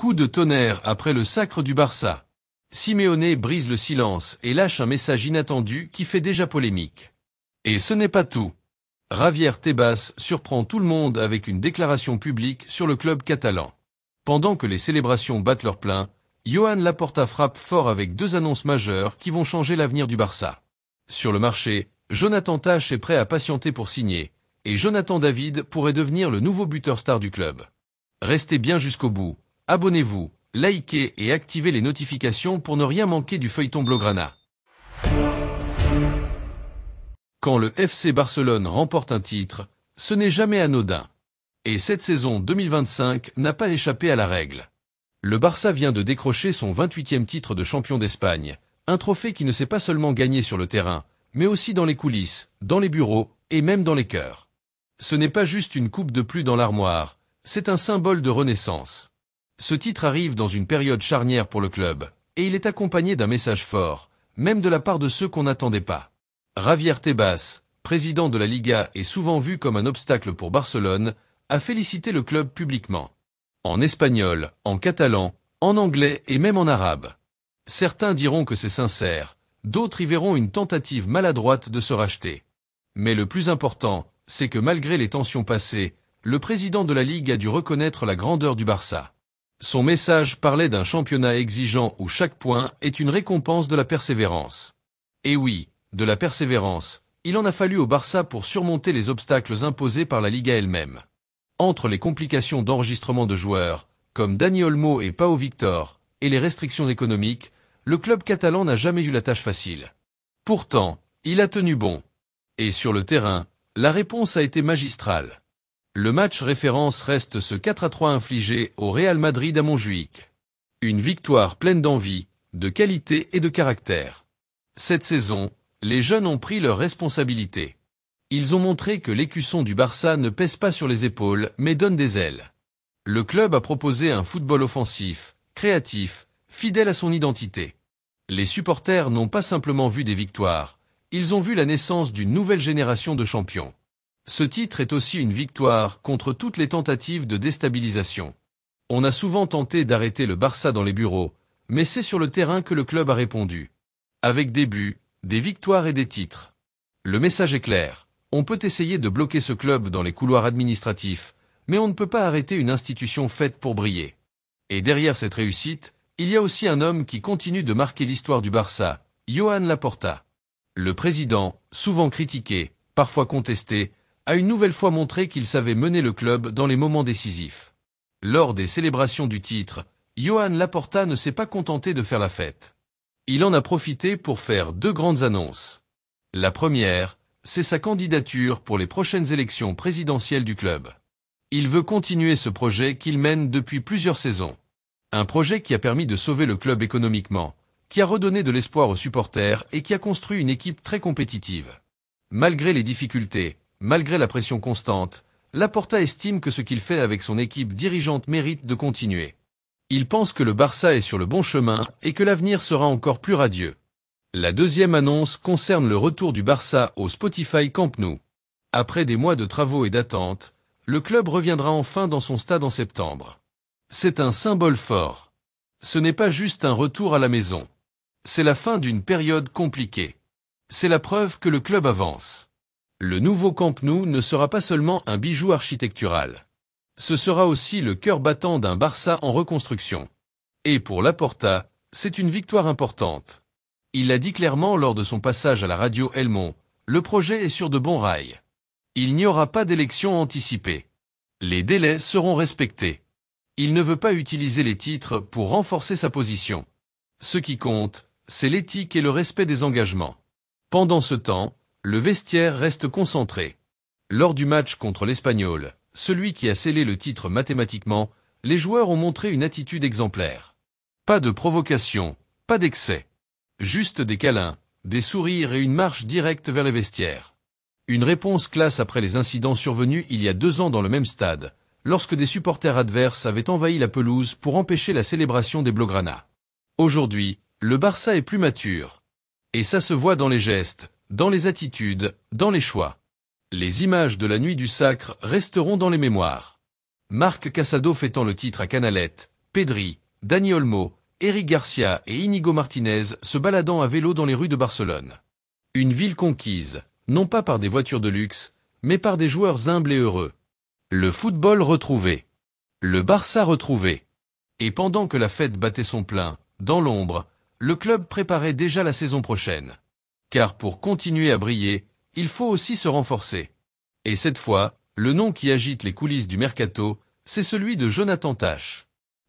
Coup de tonnerre après le sacre du Barça. Simeone brise le silence et lâche un message inattendu qui fait déjà polémique. Et ce n'est pas tout. Javier Tebas surprend tout le monde avec une déclaration publique sur le club catalan. Pendant que les célébrations battent leur plein, Joan Laporta frappe fort avec 2 annonces majeures qui vont changer l'avenir du Barça. Sur le marché, Jonathan Tah est prêt à patienter pour signer, et Jonathan David pourrait devenir le nouveau buteur star du club. Restez bien jusqu'au bout, abonnez-vous, likez et activez les notifications pour ne rien manquer du feuilleton Blaugrana. Quand le FC Barcelone remporte un titre, ce n'est jamais anodin. Et cette saison 2025 n'a pas échappé à la règle. Le Barça vient de décrocher son 28e titre de champion d'Espagne, un trophée qui ne s'est pas seulement gagné sur le terrain, mais aussi dans les coulisses, dans les bureaux et même dans les cœurs. Ce n'est pas juste une coupe de plus dans l'armoire, c'est un symbole de renaissance. Ce titre arrive dans une période charnière pour le club, et il est accompagné d'un message fort, même de la part de ceux qu'on n'attendait pas. Javier Tebas, président de la Liga et souvent vu comme un obstacle pour Barcelone, a félicité le club publiquement. En espagnol, en catalan, en anglais et même en arabe. Certains diront que c'est sincère, d'autres y verront une tentative maladroite de se racheter. Mais le plus important, c'est que malgré les tensions passées, le président de la Ligue a dû reconnaître la grandeur du Barça. Son message parlait d'un championnat exigeant où chaque point est une récompense de la persévérance. Et oui, de la persévérance, il en a fallu au Barça pour surmonter les obstacles imposés par la Liga elle-même. Entre les complications d'enregistrement de joueurs, comme Dani Olmo et Pau Victor, et les restrictions économiques, le club catalan n'a jamais eu la tâche facile. Pourtant, il a tenu bon. Et sur le terrain, la réponse a été magistrale. Le match référence reste ce 4-3 infligé au Real Madrid à Montjuïc. Une victoire pleine d'envie, de qualité et de caractère. Cette saison, les jeunes ont pris leurs responsabilités. Ils ont montré que l'écusson du Barça ne pèse pas sur les épaules mais donne des ailes. Le club a proposé un football offensif, créatif, fidèle à son identité. Les supporters n'ont pas simplement vu des victoires, ils ont vu la naissance d'une nouvelle génération de champions. Ce titre est aussi une victoire contre toutes les tentatives de déstabilisation. On a souvent tenté d'arrêter le Barça dans les bureaux, mais c'est sur le terrain que le club a répondu. Avec des buts, des victoires et des titres. Le message est clair, on peut essayer de bloquer ce club dans les couloirs administratifs, mais on ne peut pas arrêter une institution faite pour briller. Et derrière cette réussite, il y a aussi un homme qui continue de marquer l'histoire du Barça, Joan Laporta. Le président, souvent critiqué, parfois contesté, a une nouvelle fois montré qu'il savait mener le club dans les moments décisifs. Lors des célébrations du titre, Joan Laporta ne s'est pas contenté de faire la fête. Il en a profité pour faire 2 grandes annonces. La première, c'est sa candidature pour les prochaines élections présidentielles du club. Il veut continuer ce projet qu'il mène depuis plusieurs saisons. Un projet qui a permis de sauver le club économiquement, qui a redonné de l'espoir aux supporters et qui a construit une équipe très compétitive. Malgré les difficultés, malgré la pression constante, Laporta estime que ce qu'il fait avec son équipe dirigeante mérite de continuer. Il pense que le Barça est sur le bon chemin et que l'avenir sera encore plus radieux. La deuxième annonce concerne le retour du Barça au Spotify Camp Nou. Après des mois de travaux et d'attente, le club reviendra enfin dans son stade en septembre. C'est un symbole fort. Ce n'est pas juste un retour à la maison. C'est la fin d'une période compliquée. C'est la preuve que le club avance. Le nouveau Camp Nou ne sera pas seulement un bijou architectural. Ce sera aussi le cœur battant d'un Barça en reconstruction. Et pour Laporta, c'est une victoire importante. Il l'a dit clairement lors de son passage à la radio El Món, le projet est sur de bons rails. Il n'y aura pas d'élection anticipée. Les délais seront respectés. Il ne veut pas utiliser les titres pour renforcer sa position. Ce qui compte, c'est l'éthique et le respect des engagements. Pendant ce temps, le vestiaire reste concentré. Lors du match contre l'Espagnol, celui qui a scellé le titre mathématiquement, les joueurs ont montré une attitude exemplaire. Pas de provocation, pas d'excès. Juste des câlins, des sourires et une marche directe vers les vestiaires. Une réponse classe après les incidents survenus il y a 2 ans dans le même stade, lorsque des supporters adverses avaient envahi la pelouse pour empêcher la célébration des Blaugrana. Aujourd'hui, le Barça est plus mature. Et ça se voit dans les gestes, dans les attitudes, dans les choix. Les images de la nuit du sacre resteront dans les mémoires. Marc Casado fêtant le titre à Canalette, Pedri, Dani Olmo, Eric Garcia et Inigo Martinez se baladant à vélo dans les rues de Barcelone. Une ville conquise, non pas par des voitures de luxe, mais par des joueurs humbles et heureux. Le football retrouvé. Le Barça retrouvé. Et pendant que la fête battait son plein, dans l'ombre, le club préparait déjà la saison prochaine. Car pour continuer à briller, il faut aussi se renforcer. Et cette fois, le nom qui agite les coulisses du mercato, c'est celui de Jonathan Tah.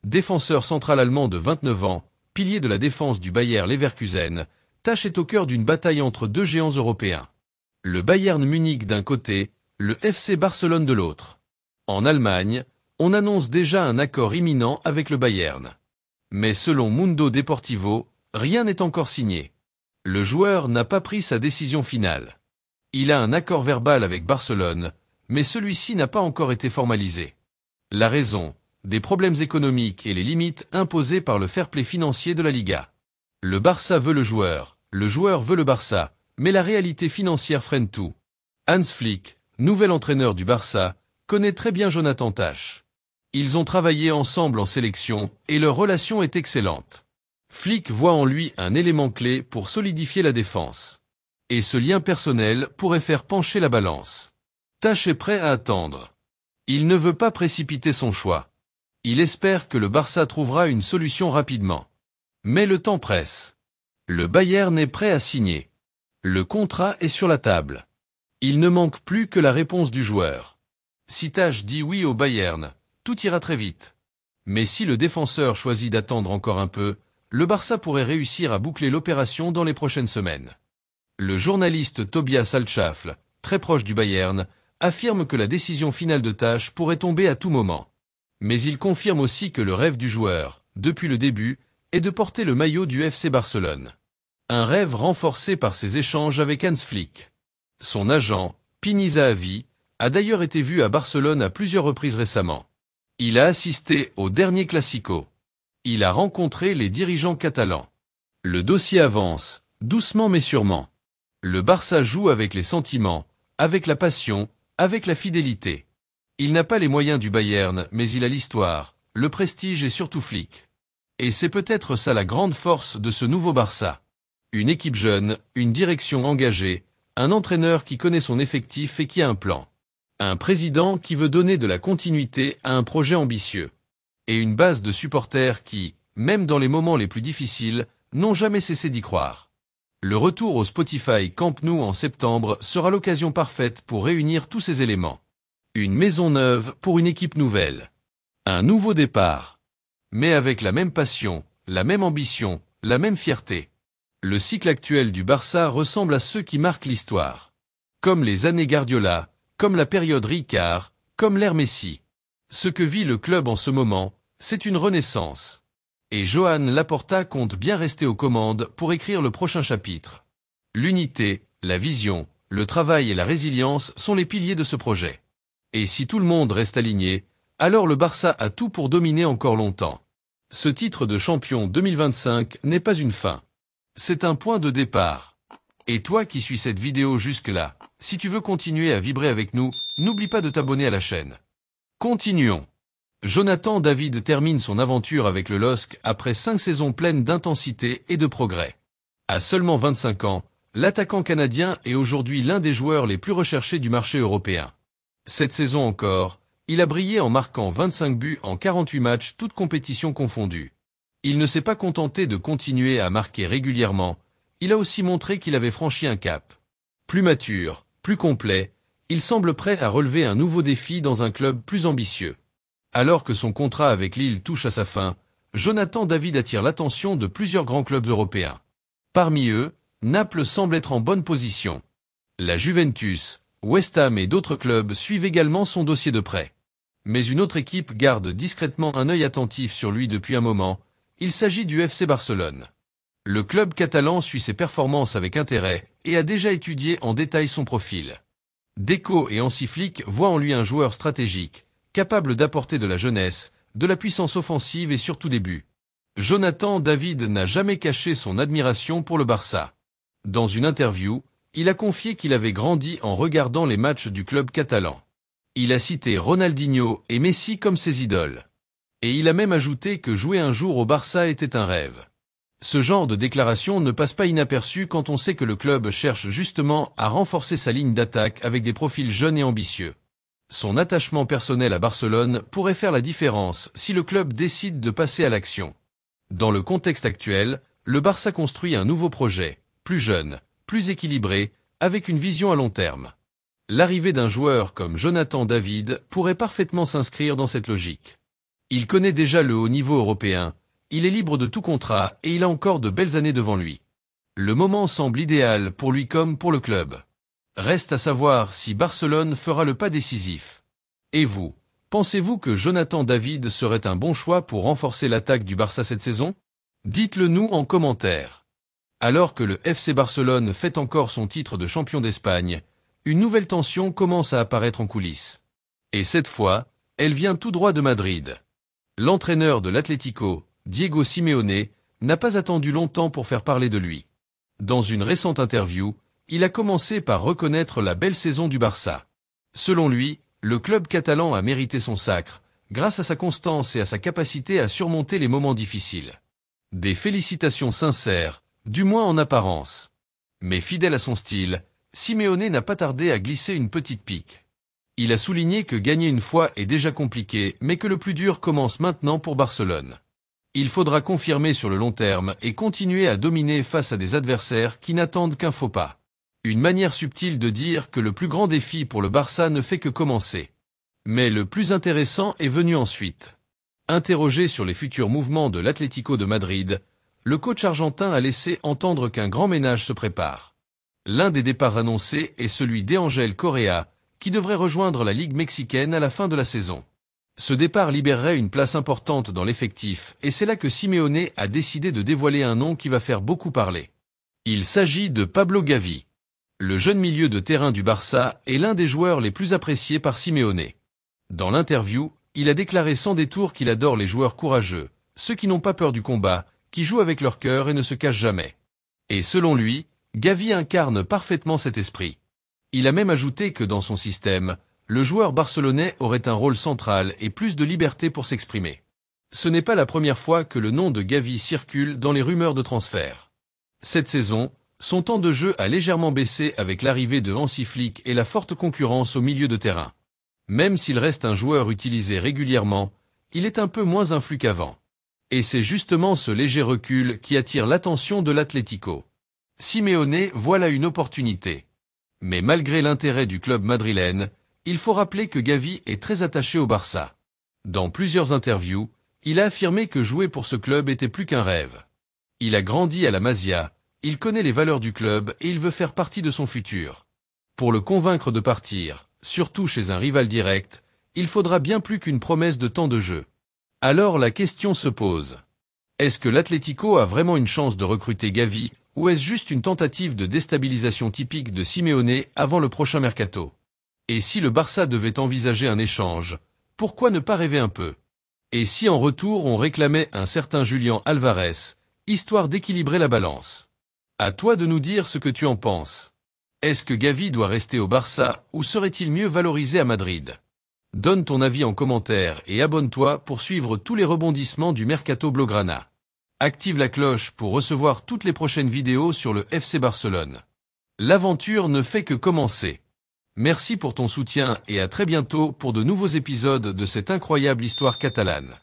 Défenseur central allemand de 29 ans, pilier de la défense du Bayer Leverkusen, Tah est au cœur d'une bataille entre deux géants européens. Le Bayern Munich d'un côté, le FC Barcelone de l'autre. En Allemagne, on annonce déjà un accord imminent avec le Bayern. Mais selon Mundo Deportivo, rien n'est encore signé. Le joueur n'a pas pris sa décision finale. Il a un accord verbal avec Barcelone, mais celui-ci n'a pas encore été formalisé. La raison, des problèmes économiques et les limites imposées par le fair-play financier de la Liga. Le Barça veut le joueur veut le Barça, mais la réalité financière freine tout. Hans Flick, nouvel entraîneur du Barça, connaît très bien Jonathan Tah. Ils ont travaillé ensemble en sélection et leur relation est excellente. Flick voit en lui un élément clé pour solidifier la défense. Et ce lien personnel pourrait faire pencher la balance. Tah est prêt à attendre. Il ne veut pas précipiter son choix. Il espère que le Barça trouvera une solution rapidement. Mais le temps presse. Le Bayern est prêt à signer. Le contrat est sur la table. Il ne manque plus que la réponse du joueur. Si Tah dit oui au Bayern, tout ira très vite. Mais si le défenseur choisit d'attendre encore un peu, le Barça pourrait réussir à boucler l'opération dans les prochaines semaines. Le journaliste Tobias Altschäffl, très proche du Bayern, affirme que la décision finale de Tah pourrait tomber à tout moment. Mais il confirme aussi que le rêve du joueur, depuis le début, est de porter le maillot du FC Barcelone. Un rêve renforcé par ses échanges avec Hans Flick. Son agent, Pini Zahavi, a d'ailleurs été vu à Barcelone à plusieurs reprises récemment. Il a assisté au dernier Classico. Il a rencontré les dirigeants catalans. Le dossier avance, doucement mais sûrement. Le Barça joue avec les sentiments, avec la passion, avec la fidélité. Il n'a pas les moyens du Bayern, mais il a l'histoire, le prestige et surtout Flick. Et c'est peut-être ça la grande force de ce nouveau Barça. Une équipe jeune, une direction engagée, un entraîneur qui connaît son effectif et qui a un plan. Un président qui veut donner de la continuité à un projet ambitieux. Et une base de supporters qui, même dans les moments les plus difficiles, n'ont jamais cessé d'y croire. Le retour au Spotify Camp Nou en septembre sera l'occasion parfaite pour réunir tous ces éléments. Une maison neuve pour une équipe nouvelle. Un nouveau départ. Mais avec la même passion, la même ambition, la même fierté. Le cycle actuel du Barça ressemble à ceux qui marquent l'histoire. Comme les années Guardiola, comme la période Ricard, comme l'ère Messi. Ce que vit le club en ce moment, c'est une renaissance. Et Joan Laporta compte bien rester aux commandes pour écrire le prochain chapitre. L'unité, la vision, le travail et la résilience sont les piliers de ce projet. Et si tout le monde reste aligné, alors le Barça a tout pour dominer encore longtemps. Ce titre de champion 2025 n'est pas une fin. C'est un point de départ. Et toi qui suis cette vidéo jusque-là, si tu veux continuer à vibrer avec nous, n'oublie pas de t'abonner à la chaîne. Continuons. Jonathan David termine son aventure avec le LOSC après 5 saisons pleines d'intensité et de progrès. À seulement 25 ans, l'attaquant canadien est aujourd'hui l'un des joueurs les plus recherchés du marché européen. Cette saison encore, il a brillé en marquant 25 buts en 48 matchs toutes compétitions confondues. Il ne s'est pas contenté de continuer à marquer régulièrement, il a aussi montré qu'il avait franchi un cap. Plus mature, plus complet, il semble prêt à relever un nouveau défi dans un club plus ambitieux. Alors que son contrat avec Lille touche à sa fin, Jonathan David attire l'attention de plusieurs grands clubs européens. Parmi eux, Naples semble être en bonne position. La Juventus, West Ham et d'autres clubs suivent également son dossier de prêt. Mais une autre équipe garde discrètement un œil attentif sur lui depuis un moment, il s'agit du FC Barcelone. Le club catalan suit ses performances avec intérêt et a déjà étudié en détail son profil. Deco et Hansi Flick voient en lui un joueur stratégique, capable d'apporter de la jeunesse, de la puissance offensive et surtout des buts. Jonathan David n'a jamais caché son admiration pour le Barça. Dans une interview, il a confié qu'il avait grandi en regardant les matchs du club catalan. Il a cité Ronaldinho et Messi comme ses idoles. Et il a même ajouté que jouer un jour au Barça était un rêve. Ce genre de déclaration ne passe pas inaperçu quand on sait que le club cherche justement à renforcer sa ligne d'attaque avec des profils jeunes et ambitieux. Son attachement personnel à Barcelone pourrait faire la différence si le club décide de passer à l'action. Dans le contexte actuel, le Barça construit un nouveau projet, plus jeune, plus équilibré, avec une vision à long terme. L'arrivée d'un joueur comme Jonathan David pourrait parfaitement s'inscrire dans cette logique. Il connaît déjà le haut niveau européen, il est libre de tout contrat et il a encore de belles années devant lui. Le moment semble idéal pour lui comme pour le club. Reste à savoir si Barcelone fera le pas décisif. Et vous, pensez-vous que Jonathan David serait un bon choix pour renforcer l'attaque du Barça cette saison? Dites-le nous en commentaire. Alors que le FC Barcelone fête encore son titre de champion d'Espagne, une nouvelle tension commence à apparaître en coulisses. Et cette fois, elle vient tout droit de Madrid. L'entraîneur de l'Atlético, Diego Simeone, n'a pas attendu longtemps pour faire parler de lui. Dans une récente interview, il a commencé par reconnaître la belle saison du Barça. Selon lui, le club catalan a mérité son sacre, grâce à sa constance et à sa capacité à surmonter les moments difficiles. Des félicitations sincères, du moins en apparence. Mais fidèle à son style, Simeone n'a pas tardé à glisser une petite pique. Il a souligné que gagner une fois est déjà compliqué, mais que le plus dur commence maintenant pour Barcelone. Il faudra confirmer sur le long terme et continuer à dominer face à des adversaires qui n'attendent qu'un faux pas. Une manière subtile de dire que le plus grand défi pour le Barça ne fait que commencer. Mais le plus intéressant est venu ensuite. Interrogé sur les futurs mouvements de l'Atlético de Madrid, le coach argentin a laissé entendre qu'un grand ménage se prépare. L'un des départs annoncés est celui d'Angel Correa, qui devrait rejoindre la Ligue mexicaine à la fin de la saison. Ce départ libérerait une place importante dans l'effectif, et c'est là que Simeone a décidé de dévoiler un nom qui va faire beaucoup parler. Il s'agit de Pablo Gavi. Le jeune milieu de terrain du Barça est l'un des joueurs les plus appréciés par Simeone. Dans l'interview, il a déclaré sans détour qu'il adore les joueurs courageux, ceux qui n'ont pas peur du combat, qui jouent avec leur cœur et ne se cachent jamais. Et selon lui, Gavi incarne parfaitement cet esprit. Il a même ajouté que dans son système, le joueur barcelonais aurait un rôle central et plus de liberté pour s'exprimer. Ce n'est pas la première fois que le nom de Gavi circule dans les rumeurs de transfert. Cette saison, son temps de jeu a légèrement baissé avec l'arrivée de Hansi Flick et la forte concurrence au milieu de terrain. Même s'il reste un joueur utilisé régulièrement, il est un peu moins influent qu'avant. Et c'est justement ce léger recul qui attire l'attention de l'Atlético. Simeone voit là une opportunité. Mais malgré l'intérêt du club madrilène, il faut rappeler que Gavi est très attaché au Barça. Dans plusieurs interviews, il a affirmé que jouer pour ce club était plus qu'un rêve. Il a grandi à la Masia, il connaît les valeurs du club et il veut faire partie de son futur. Pour le convaincre de partir, surtout chez un rival direct, il faudra bien plus qu'une promesse de temps de jeu. Alors la question se pose. Est-ce que l'Atlético a vraiment une chance de recruter Gavi, ou est-ce juste une tentative de déstabilisation typique de Simeone avant le prochain mercato? Et si le Barça devait envisager un échange, pourquoi ne pas rêver un peu? Et si en retour on réclamait un certain Julián Álvarez, histoire d'équilibrer la balance? À toi de nous dire ce que tu en penses. Est-ce que Gavi doit rester au Barça ou serait-il mieux valorisé à Madrid? Donne ton avis en commentaire et abonne-toi pour suivre tous les rebondissements du Mercato Blaugrana. Active la cloche pour recevoir toutes les prochaines vidéos sur le FC Barcelone. L'aventure ne fait que commencer. Merci pour ton soutien et à très bientôt pour de nouveaux épisodes de cette incroyable histoire catalane.